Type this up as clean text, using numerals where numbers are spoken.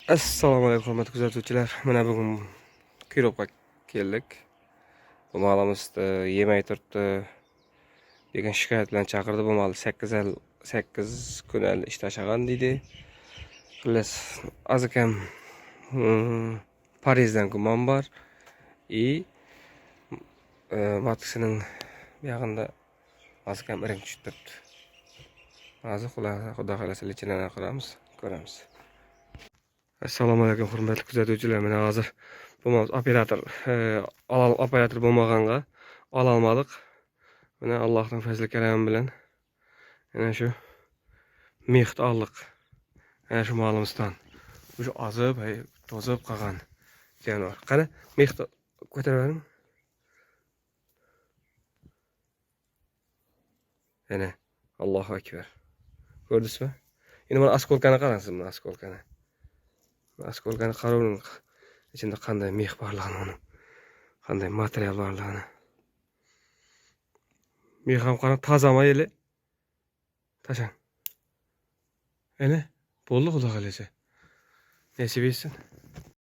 Assalomu alaykum hurmatli kuzatuvchilar. Mana bugun Kirovga keldik. Bu malimizda yemay turibdi degan shikoyat bilan chaqirdi. Bu mal 8 kun ishlashagan deydi. Xullas, azakam Parijdan gumon bor. Matkisining yaqinda azakam iring tushib turibdi. Hozir xudo xolasa lichinani ko'ramiz. Assalomu alaykum hurmatli kuzatuvchilar. Mana hozir bo'lmamiz operator bo'lmaganga ololmadik. Mana Allohning fazli karami bilan mana shu mexni oldik. Mana shu molimizdan. Shu azib, to'zib qolgan jonivor. Qani mexni ko'tarib yana Allohu akbar. Ko'rdingizmi? Endi mana askolkani qarangsiz, mana askolkani. Askolkani qarovning ichida qanday mex borligini, qanday material borligini. Mex ham qarang, tozama eli. Tashang. Ana, bo'ldi xudo xolasa. Nasib etsin.